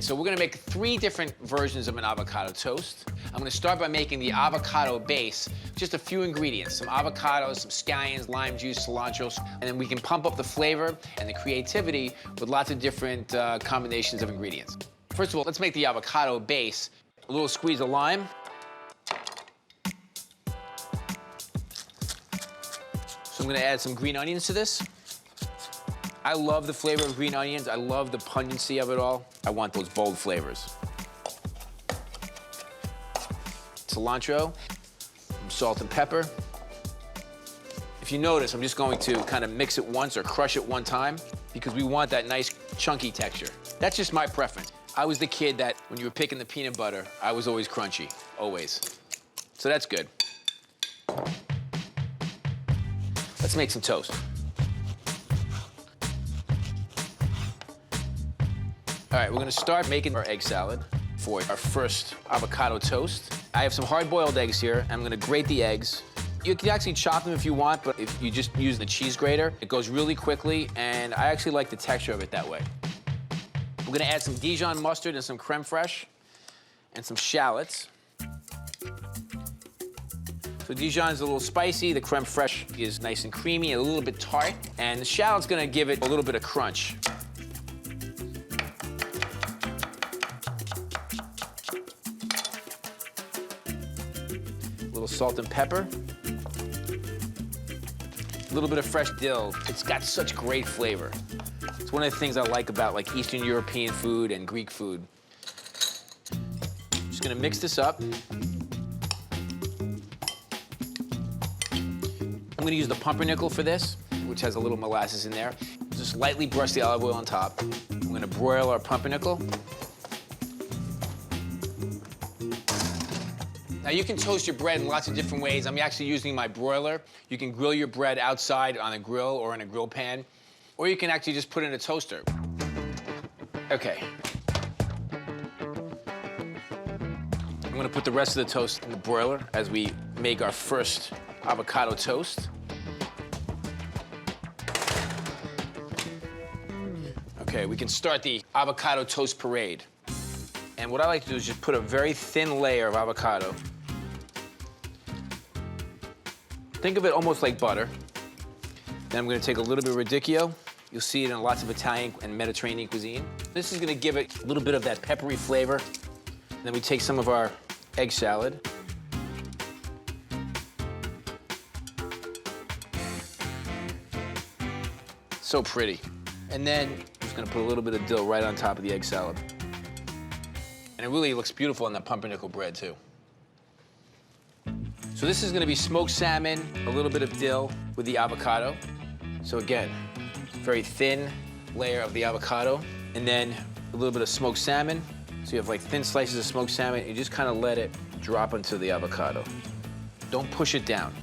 So we're gonna make 3 different versions of an avocado toast. I'm gonna start by making the avocado base, just a few ingredients, some avocados, some scallions, lime juice, cilantro, and then we can pump up the flavor and the creativity with lots of different combinations of ingredients. First of all, let's make the avocado base. A little squeeze of lime. So I'm gonna add some green onions to this. I love the flavor of green onions. I love the pungency of it all. I want those bold flavors. Cilantro, some salt and pepper. If you notice, I'm just going to kind of mix it once or crush it one time because we want that nice chunky texture. That's just my preference. I was the kid that when you were picking the peanut butter, I was always crunchy, always. So that's good. Let's make some toast. All right, we're gonna start making our egg salad for our first avocado toast. I have some hard-boiled eggs here. I'm gonna grate the eggs. You can actually chop them if you want, but if you just use the cheese grater, it goes really quickly, and I actually like the texture of it that way. We're gonna add some Dijon mustard and some creme fraiche and some shallots. So Dijon is a little spicy, the creme fraiche is nice and creamy, a little bit tart, and the shallot's gonna give it a little bit of crunch. A little salt and pepper. A little bit of fresh dill. It's got such great flavor. It's one of the things I like about like Eastern European food and Greek food. Just gonna mix this up. I'm gonna use the pumpernickel for this, which has a little molasses in there. Just lightly brush the olive oil on top. I'm gonna broil our pumpernickel. Now you can toast your bread in lots of different ways. I'm actually using my broiler. You can grill your bread outside on a grill or in a grill pan, or you can actually just put it in a toaster. Okay. I'm gonna put the rest of the toast in the broiler as we make our first avocado toast. Okay, we can start the avocado toast parade. And what I like to do is just put a very thin layer of avocado. Think of it almost like butter. Then I'm gonna take a little bit of radicchio. You'll see it in lots of Italian and Mediterranean cuisine. This is gonna give it a little bit of that peppery flavor. Then we take some of our egg salad. So pretty. And then I'm just gonna put a little bit of dill right on top of the egg salad. And it really looks beautiful on the pumpernickel bread, too. So this is gonna be smoked salmon, a little bit of dill with the avocado. So again, very thin layer of the avocado, and then a little bit of smoked salmon. So you have like thin slices of smoked salmon, and you just kind of let it drop into the avocado. Don't push it down.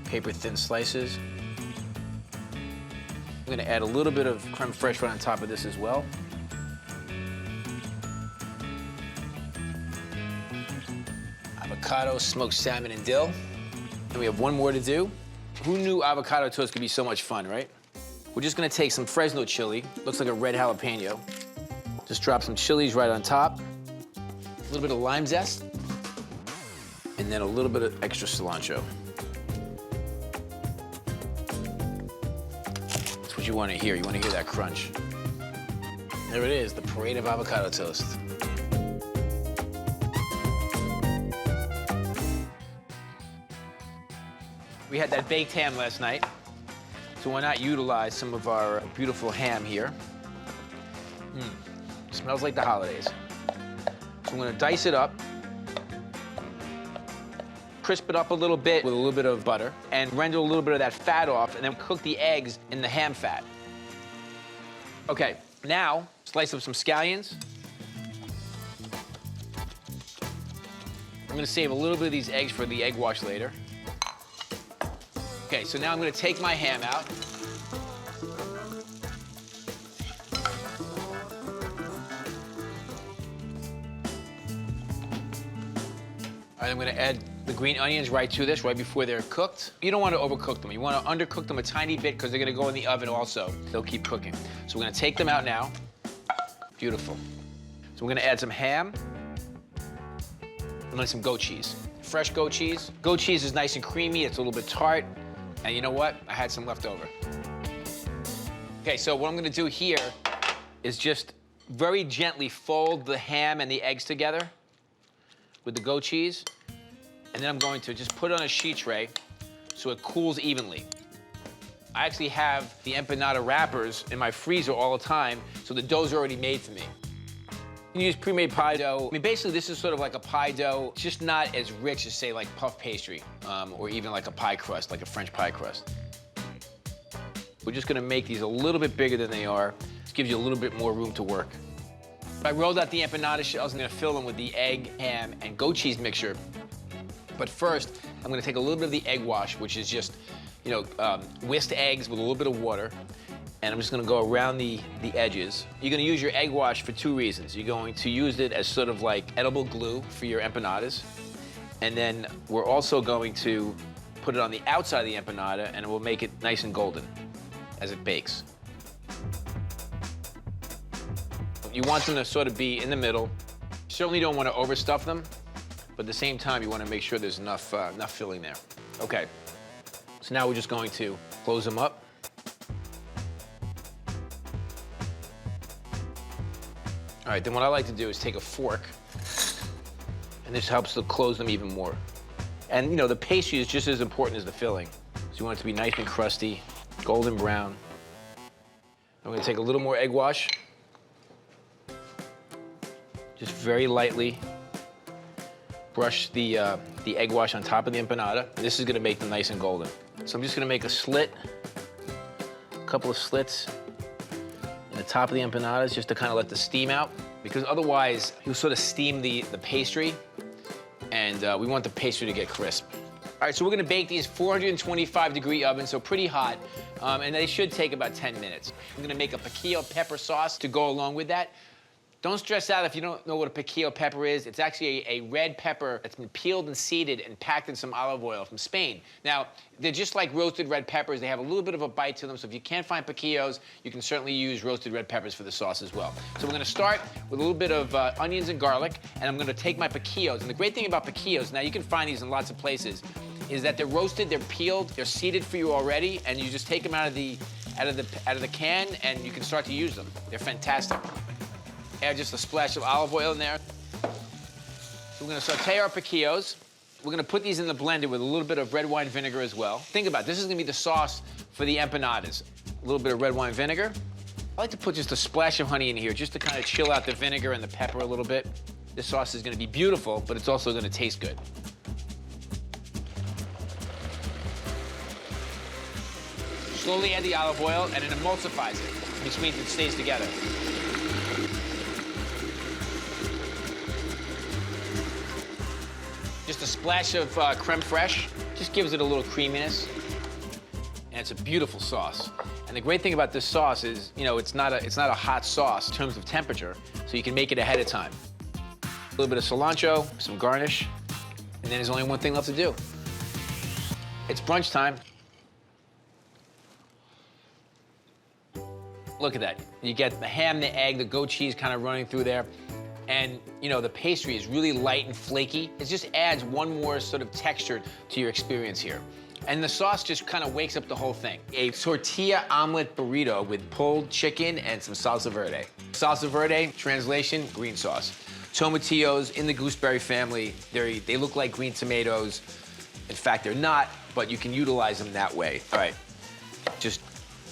Paper thin slices. I'm gonna add a little bit of creme fraiche right on top of this as well. Avocado, smoked salmon, and dill. And we have one more to do. Who knew avocado toast could be so much fun, right? We're just gonna take some Fresno chili. Looks like a red jalapeno. Just drop some chilies right on top. A little bit of lime zest. And then a little bit of extra cilantro. That's what you wanna hear. You wanna hear that crunch. There it is, the parade of avocado toast. We had that baked ham last night, so why not utilize some of our beautiful ham here? Smells like the holidays. So I'm gonna dice it up, crisp it up a little bit with a little bit of butter, and render a little bit of that fat off, and then cook the eggs in the ham fat. Okay, now slice up some scallions. I'm gonna save a little bit of these eggs for the egg wash later. Okay, so now I'm gonna take my ham out. All right, I'm gonna add the green onions right to this, right before they're cooked. You don't wanna overcook them. You wanna undercook them a tiny bit because they're gonna go in the oven also. They'll keep cooking. So we're gonna take them out now. Beautiful. So we're gonna add some ham and then some goat cheese. Fresh goat cheese. Goat cheese is nice and creamy, it's a little bit tart. And you know what? I had some left over. Okay, so what I'm gonna do here is just very gently fold the ham and the eggs together with the goat cheese. And then I'm going to just put it on a sheet tray so it cools evenly. I actually have the empanada wrappers in my freezer all the time, so the dough's already made for me. You can use pre-made pie dough. I mean, basically, this is sort of like a pie dough. It's just not as rich as, say, like puff pastry, or even like a pie crust, like a French pie crust. We're just gonna make these a little bit bigger than they are. This gives you a little bit more room to work. I rolled out the empanada shells. I'm gonna fill them with the egg, ham, and goat cheese mixture. But first, I'm gonna take a little bit of the egg wash, which is just, you know, whisked eggs with a little bit of water. And I'm just gonna go around the edges. You're gonna use your egg wash for two reasons. You're going to use it as sort of like edible glue for your empanadas. And then we're also going to put it on the outside of the empanada, and it will make it nice and golden as it bakes. You want them to sort of be in the middle. You certainly don't want to overstuff them, but at the same time, you want to make sure there's enough filling there. Okay, so now we're just going to close them up. All right, then what I like to do is take a fork, and this helps to close them even more. And you know, the pastry is just as important as the filling. So you want it to be nice and crusty, golden brown. I'm gonna take a little more egg wash. Just very lightly brush the egg wash on top of the empanada. This is gonna make them nice and golden. So I'm just gonna make a slit, a couple of slits in the top of the empanadas just to kind of let the steam out, because otherwise you'll sort of steam the pastry, and we want the pastry to get crisp. All right, so we're gonna bake these 425-degree oven, so pretty hot, and they should take about 10 minutes. I'm gonna make a piquillo pepper sauce to go along with that. Don't stress out if you don't know what a piquillo pepper is. It's actually a red pepper that's been peeled and seeded and packed in some olive oil from Spain. Now, they're just like roasted red peppers. They have a little bit of a bite to them, so if you can't find piquillos, you can certainly use roasted red peppers for the sauce as well. So we're gonna start with a little bit of onions and garlic, and I'm gonna take my piquillos. And the great thing about piquillos, now you can find these in lots of places, is that they're roasted, they're peeled, they're seeded for you already, and you just take them out of the can, and you can start to use them. They're fantastic. Add just a splash of olive oil in there. We're gonna saute our piquillos. We're gonna put these in the blender with a little bit of red wine vinegar as well. Think about it, this is gonna be the sauce for the empanadas. A little bit of red wine vinegar. I like to put just a splash of honey in here just to kind of chill out the vinegar and the pepper a little bit. This sauce is gonna be beautiful, but it's also gonna taste good. Slowly add the olive oil, and it emulsifies it, which means it stays together. Just a splash of creme fraiche, just gives it a little creaminess. And it's a beautiful sauce. And the great thing about this sauce is, you know, it's not a hot sauce in terms of temperature, so you can make it ahead of time. A little bit of cilantro, some garnish, and then there's only one thing left to do. It's brunch time. Look at that. You get the ham, the egg, the goat cheese kind of running through there. And, you know, the pastry is really light and flaky. It just adds one more sort of texture to your experience here. And the sauce just kind of wakes up the whole thing. A tortilla omelet burrito with pulled chicken and some salsa verde. Salsa verde, translation, green sauce. Tomatillos in the gooseberry family. They look like green tomatoes. In fact, they're not, but you can utilize them that way. All right, just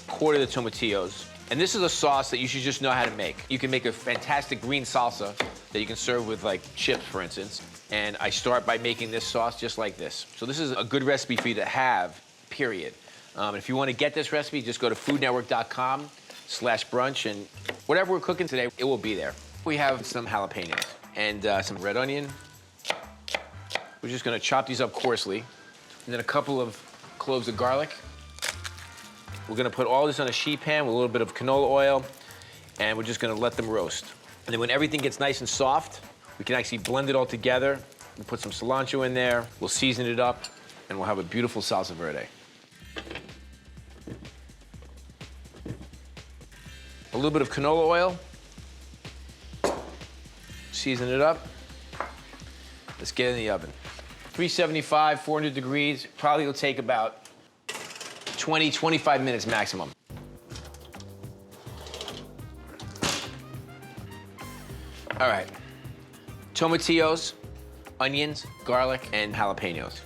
quarter the tomatillos. And this is a sauce that you should just know how to make. You can make a fantastic green salsa that you can serve with like chips, for instance. And I start by making this sauce just like this. So this is a good recipe for you to have, period. If you want to get this recipe, just go to foodnetwork.com/brunch, and whatever we're cooking today, it will be there. We have some jalapenos and some red onion. We're just gonna chop these up coarsely. And then a couple of cloves of garlic. We're gonna put all this on a sheet pan with a little bit of canola oil, and we're just gonna let them roast. And then when everything gets nice and soft, we can actually blend it all together and put some cilantro in there. We'll season it up, and we'll have a beautiful salsa verde. A little bit of canola oil, season it up. Let's get in the oven. 375, 400 degrees. Probably will take about 20, 25 minutes maximum. All right. Tomatillos, onions, garlic, and jalapenos.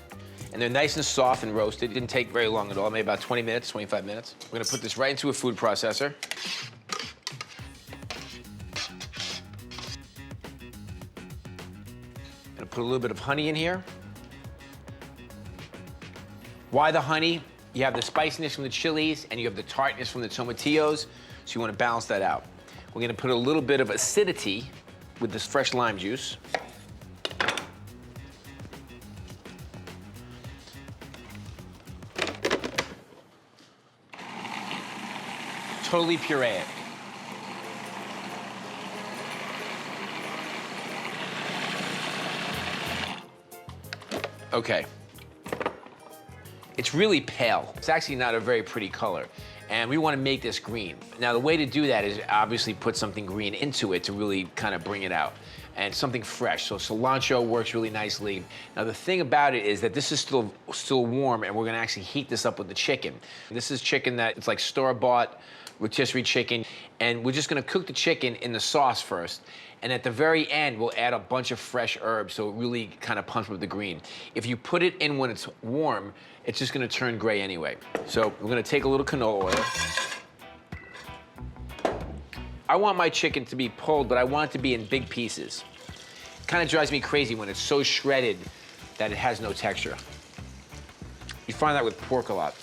And they're nice and soft and roasted. It didn't take very long at all, maybe about 20 minutes, 25 minutes. We're gonna put this right into a food processor. Gonna put a little bit of honey in here. Why the honey? You have the spiciness from the chilies and you have the tartness from the tomatillos, so you wanna balance that out. We're gonna put a little bit of acidity with this fresh lime juice. Totally puree it. Okay. It's really pale. It's actually not a very pretty color. And we want to make this green. Now, the way to do that is obviously put something green into it to really kind of bring it out. And something fresh. So cilantro works really nicely. Now, the thing about it is that this is still warm, and we're gonna actually heat this up with the chicken. This is chicken that it's like store-bought rotisserie chicken. And we're just gonna cook the chicken in the sauce first. And at the very end, we'll add a bunch of fresh herbs so it really kind of pumps with the green. If you put it in when it's warm, it's just gonna turn gray anyway. So we're gonna take a little canola oil. I want my chicken to be pulled, but I want it to be in big pieces. It kind of drives me crazy when it's so shredded that it has no texture. You find that with pork a lot.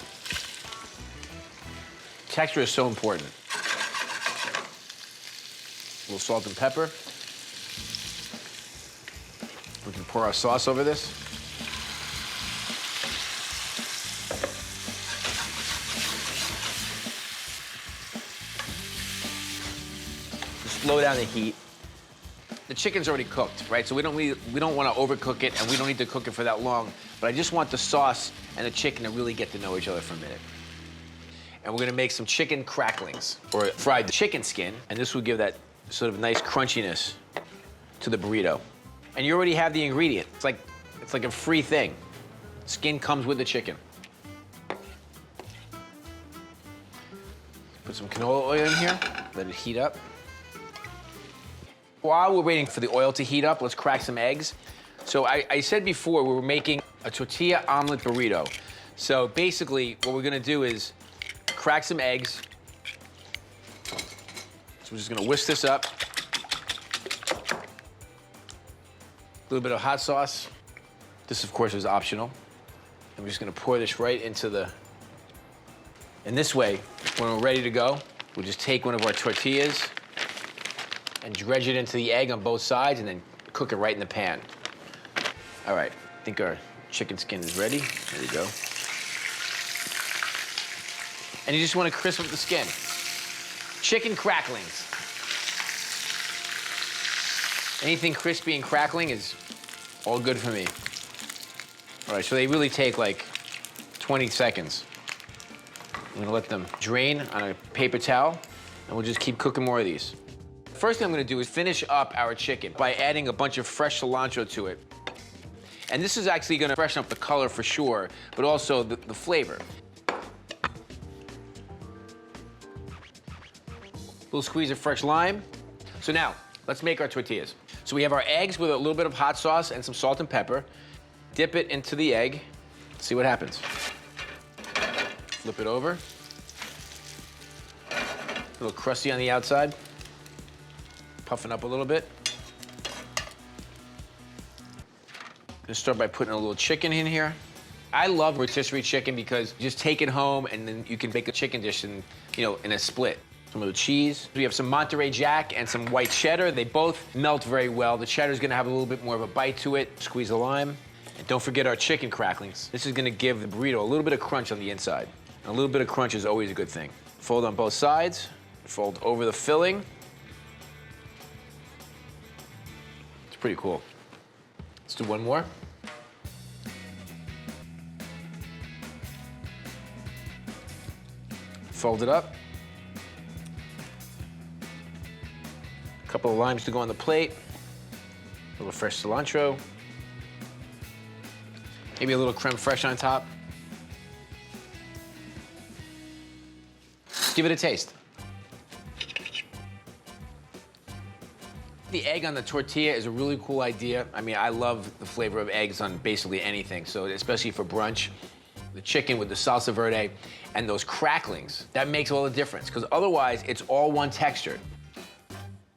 Texture is so important. A little salt and pepper. We can pour our sauce over this. Slow down the heat. The chicken's already cooked, right? So we don't want to overcook it, and we don't need to cook it for that long. But I just want the sauce and the chicken to really get to know each other for a minute. And we're gonna make some chicken cracklings, or fried chicken skin, and this will give that sort of nice crunchiness to the burrito. And you already have the ingredient. It's like a free thing. Skin comes with the chicken. Put some canola oil in here, let it heat up. While we're waiting for the oil to heat up, let's crack some eggs. So I said before, we were making a tortilla omelet burrito. So basically, what we're gonna do is crack some eggs. So we're just gonna whisk this up. A little bit of hot sauce. This, of course, is optional. And we're just gonna pour this right into the... And this way, when we're ready to go, we'll just take one of our tortillas and dredge it into the egg on both sides and then cook it right in the pan. All right, I think our chicken skin is ready. There we go. And you just want to crisp up the skin. Chicken cracklings. Anything crispy and crackling is all good for me. All right, so they really take like 20 seconds. I'm gonna let them drain on a paper towel, and we'll just keep cooking more of these. First thing I'm gonna do is finish up our chicken by adding a bunch of fresh cilantro to it. And this is actually gonna freshen up the color for sure, but also the flavor. Little squeeze of fresh lime. So now, let's make our tortillas. So we have our eggs with a little bit of hot sauce and some salt and pepper. Dip it into the egg, see what happens. Flip it over. A little crusty on the outside. Puffing up a little bit. Gonna start by putting a little chicken in here. I love rotisserie chicken because you just take it home and then you can bake a chicken dish in a split. Some little cheese. We have some Monterey Jack and some white cheddar. They both melt very well. The cheddar's gonna have a little bit more of a bite to it. Squeeze a lime. And don't forget our chicken cracklings. This is gonna give the burrito a little bit of crunch on the inside. And a little bit of crunch is always a good thing. Fold on both sides. Fold over the filling. It's pretty cool. Let's do one more. Fold it up. A couple of limes to go on the plate. A little fresh cilantro. Maybe a little creme fraiche on top. Give it a taste. The egg on the tortilla is a really cool idea. I mean, I love the flavor of eggs on basically anything, so especially for brunch. The chicken with the salsa verde and those cracklings, that makes all the difference, because otherwise it's all one texture.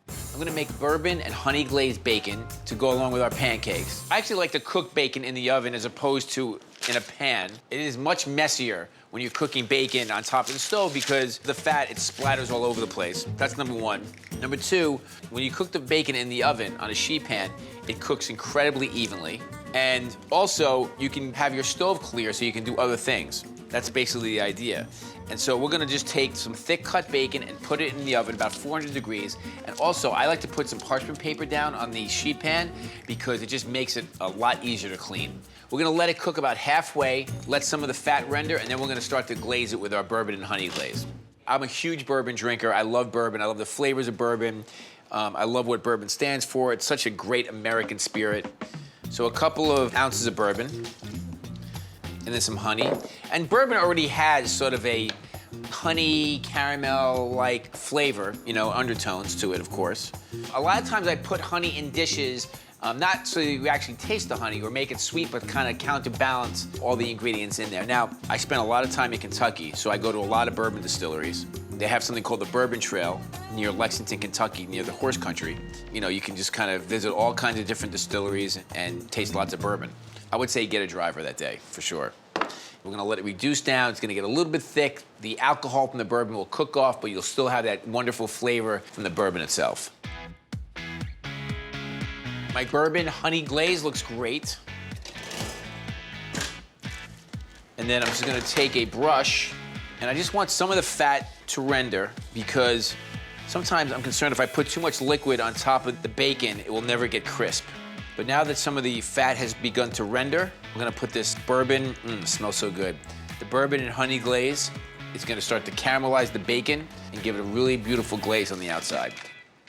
I'm gonna make bourbon and honey glazed bacon to go along with our pancakes. I actually like to cook bacon in the oven as opposed to in a pan. It is much messier when you're cooking bacon on top of the stove because the fat, it splatters all over the place. That's number one. Number two, when you cook the bacon in the oven on a sheet pan, it cooks incredibly evenly. And also, you can have your stove clear so you can do other things. That's basically the idea. And so we're gonna just take some thick cut bacon and put it in the oven about 400 degrees. And also, I like to put some parchment paper down on the sheet pan because it just makes it a lot easier to clean. We're gonna let it cook about halfway, let some of the fat render, and then we're gonna start to glaze it with our bourbon and honey glaze. I'm a huge bourbon drinker. I love bourbon. I love the flavors of bourbon. I love what bourbon stands for. It's such a great American spirit. So a couple of ounces of bourbon, and then some honey. And bourbon already has sort of a honey, caramel-like flavor, you know, undertones to it, of course. A lot of times I put honey in dishes, not so you actually taste the honey or make it sweet, but kind of counterbalance all the ingredients in there. Now, I spent a lot of time in Kentucky, so I go to a lot of bourbon distilleries. They have something called the Bourbon Trail near Lexington, Kentucky, near the horse country. You know, you can just kind of visit all kinds of different distilleries and taste lots of bourbon. I would say get a driver that day, for sure. We're gonna let it reduce down. It's gonna get a little bit thick. The alcohol from the bourbon will cook off, but you'll still have that wonderful flavor from the bourbon itself. My bourbon honey glaze looks great. And then I'm just gonna take a brush, and I just want some of the fat to render because sometimes I'm concerned if I put too much liquid on top of the bacon, it will never get crisp. But now that some of the fat has begun to render, I'm gonna put this bourbon, it smells so good. The bourbon and honey glaze is gonna start to caramelize the bacon and give it a really beautiful glaze on the outside.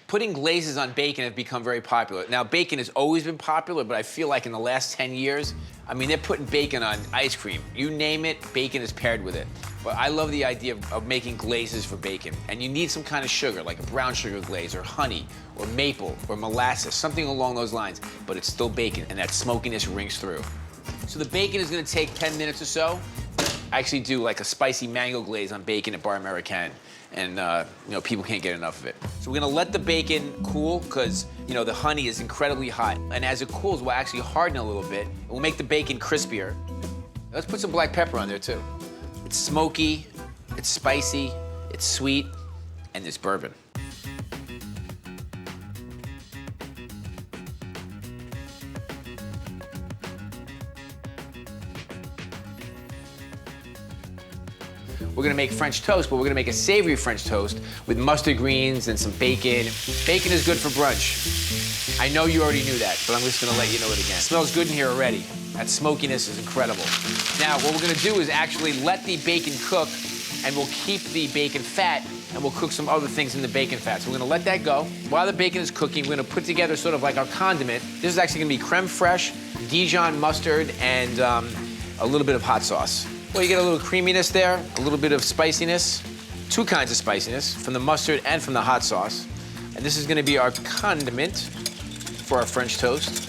Putting glazes on bacon have become very popular. Now, bacon has always been popular, but I feel like in the last 10 years, I mean, they're putting bacon on ice cream. You name it, bacon is paired with it. But I love the idea of making glazes for bacon. And you need some kind of sugar, like a brown sugar glaze, or honey, or maple, or molasses, something along those lines. But it's still bacon, and that smokiness rings through. So the bacon is gonna take 10 minutes or so. I actually do like a spicy mango glaze on bacon at Bar American. And you know, people can't get enough of it. So we're gonna let the bacon cool because you know the honey is incredibly hot. And as it cools, we'll actually harden a little bit. We'll make the bacon crispier. Let's put some black pepper on there too. It's smoky, it's spicy, it's sweet, and it's bourbon. We're gonna make French toast, but we're gonna make a savory French toast with mustard greens and some bacon. Bacon is good for brunch. I know you already knew that, but I'm just gonna let you know it again. It smells good in here already. That smokiness is incredible. Now, what we're gonna do is actually let the bacon cook, and we'll keep the bacon fat, and we'll cook some other things in the bacon fat. So we're gonna let that go. While the bacon is cooking, we're gonna put together sort of like our condiment. This is actually gonna be creme fraiche, Dijon mustard, and a little bit of hot sauce. Well, you get a little creaminess there, a little bit of spiciness, two kinds of spiciness, from the mustard and from the hot sauce. And this is gonna be our condiment for our French toast.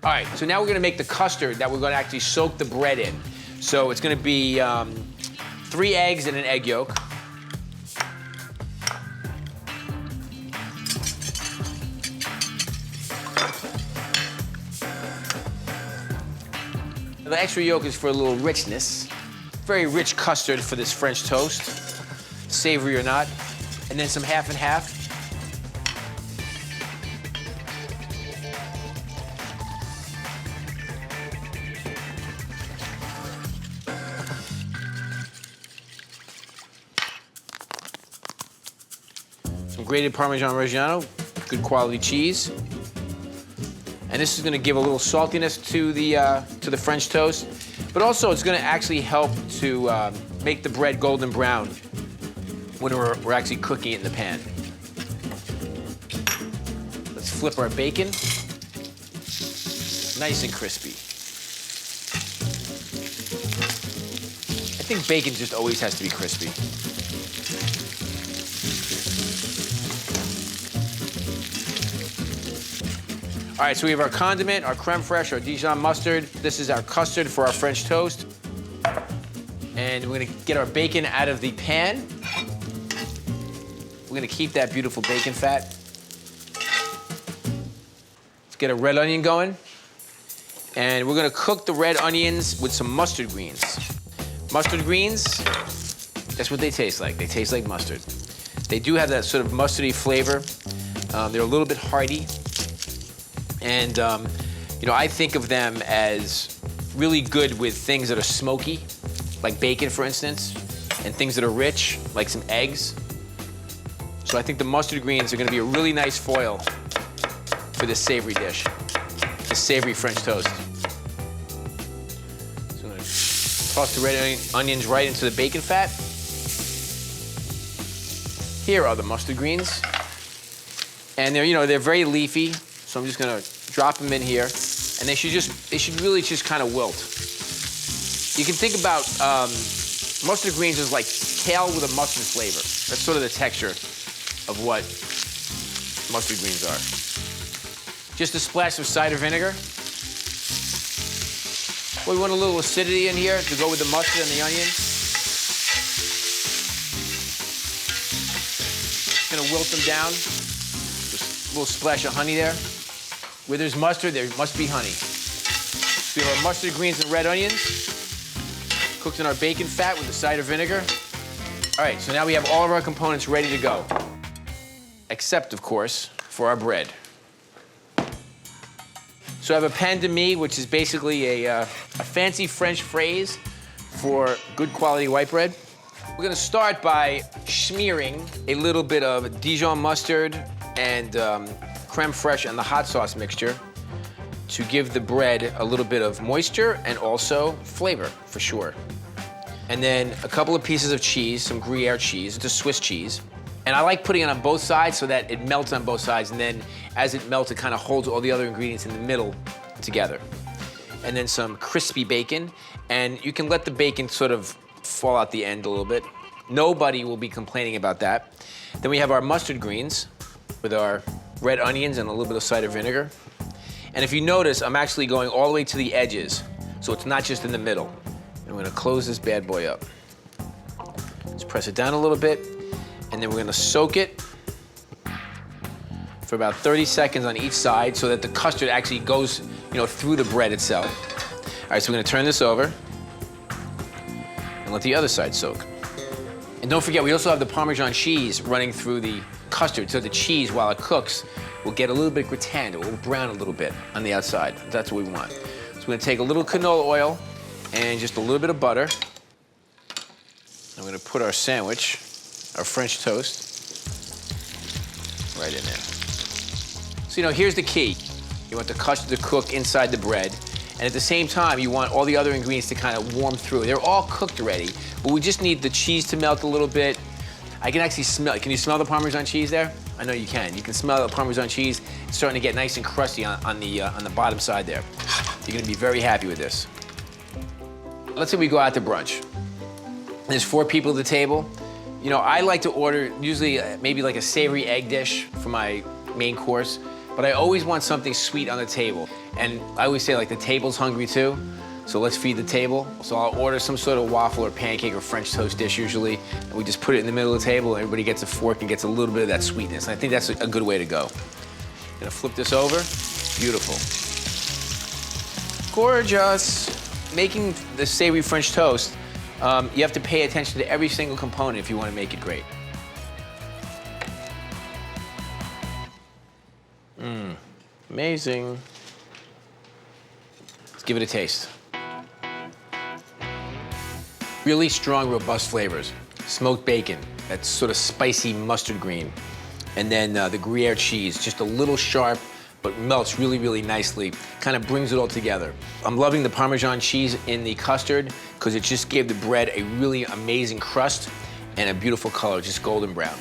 All right, so now we're gonna make the custard that we're gonna actually soak the bread in. So it's gonna be 3 eggs and an egg yolk. The extra yolk is for a little richness. Very rich custard for this French toast, savory or not. And then some half and half. Some grated Parmesan Reggiano, good quality cheese. And this is gonna give a little saltiness to the French toast, but also it's gonna actually help to make the bread golden brown when we're actually cooking it in the pan. flip our bacon. Nice and crispy. I think bacon just always has to be crispy. All right, so we have our condiment, our creme fraiche, our Dijon mustard. This is our custard for our French toast. And we're gonna get our bacon out of the pan. We're gonna keep that beautiful bacon fat. Let's get a red onion going. And we're gonna cook the red onions with some mustard greens. Mustard greens, that's what they taste like. They taste like mustard. They do have that sort of mustardy flavor. They're a little bit hearty. And, you know, I think of them as really good with things that are smoky, like bacon, for instance, and things that are rich, like some eggs. So I think the mustard greens are gonna be a really nice foil for this savory dish, this savory French toast. So I'm gonna toss the red onions right into the bacon fat. Here are the mustard greens. And they're, you know, they're very leafy. So I'm just gonna drop them in here, and they should really just kind of wilt. You can think about mustard greens as like kale with a mustard flavor. That's sort of the texture of what mustard greens are. Just a splash of cider vinegar. Well, we want a little acidity in here to go with the mustard and the onion. Gonna wilt them down. Just a little splash of honey there. Where there's mustard, there must be honey. So we have our mustard greens and red onions, cooked in our bacon fat with the cider vinegar. All right, so now we have all of our components ready to go. Except, of course, for our bread. So I have a pain de mie, which is basically a fancy French phrase for good quality white bread. We're gonna start by smearing a little bit of Dijon mustard and creme fraiche and the hot sauce mixture to give the bread a little bit of moisture and also flavor, for sure. And then a couple of pieces of cheese, some Gruyere cheese. It's a Swiss cheese. And I like putting it on both sides so that it melts on both sides, and then as it melts, it kind of holds all the other ingredients in the middle together. And then some crispy bacon, and you can let the bacon sort of fall out the end a little bit. Nobody will be complaining about that. Then we have our mustard greens with our red onions and a little bit of cider vinegar. And if you notice, I'm actually going all the way to the edges, so it's not just in the middle. And we're gonna close this bad boy up. Let's press it down a little bit, and then we're gonna soak it for about 30 seconds on each side so that the custard actually goes, you know, through the bread itself. All right, so we're gonna turn this over and let the other side soak. And don't forget, we also have the Parmesan cheese running through the custard, so the cheese, while it cooks, will get a little bit gratined, it will brown a little bit on the outside. That's what we want. So we're gonna take a little canola oil and just a little bit of butter. I'm gonna put our sandwich, our French toast, right in there. So, you know, here's the key. You want the custard to cook inside the bread, and at the same time, you want all the other ingredients to kind of warm through. They're all cooked already, but we just need the cheese to melt a little bit. I can actually smell it. Can you smell the Parmesan cheese there? I know you can. You can smell the Parmesan cheese. It's starting to get nice and crusty on the bottom side there. You're gonna be very happy with this. Let's say we go out to brunch. There's 4 people at the table. You know, I like to order usually maybe like a savory egg dish for my main course, but I always want something sweet on the table. And I always say, like, the table's hungry too, so let's feed the table. So I'll order some sort of waffle or pancake or French toast dish usually, and we just put it in the middle of the table, and everybody gets a fork and gets a little bit of that sweetness. And I think that's a good way to go. Gonna flip this over. Beautiful. Gorgeous. Making the savory French toast, you have to pay attention to every single component if you want to make it great. Amazing. Let's give it a taste. Really strong, robust flavors. Smoked bacon, that sort of spicy mustard green. And then the Gruyere cheese, just a little sharp, but melts really, really nicely. Kind of brings it all together. I'm loving the Parmesan cheese in the custard because it just gave the bread a really amazing crust and a beautiful color, just golden brown.